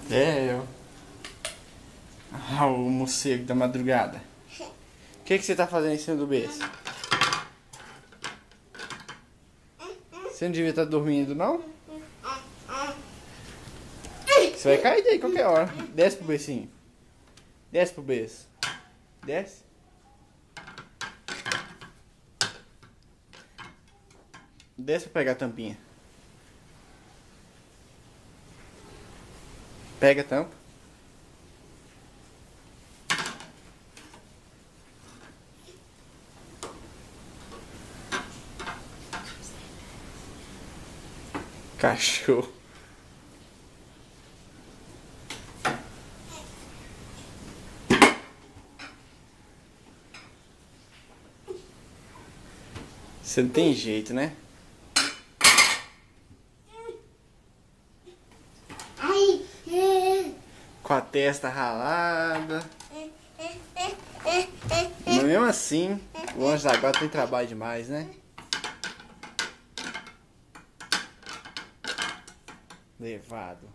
É, eu. Ah, o morcego da madrugada. O que você tá fazendo em cima do berço? Você não devia estar dormindo, não? Você vai cair daí qualquer hora. Desce pro bercinho. Desce pro berço. Desce. Desce pra pegar a tampinha. Pega a tampa. Cachorro. Você não tem jeito, né? Com a testa ralada. Mas mesmo assim, o anjo da guarda tem trabalho demais, né? Levado.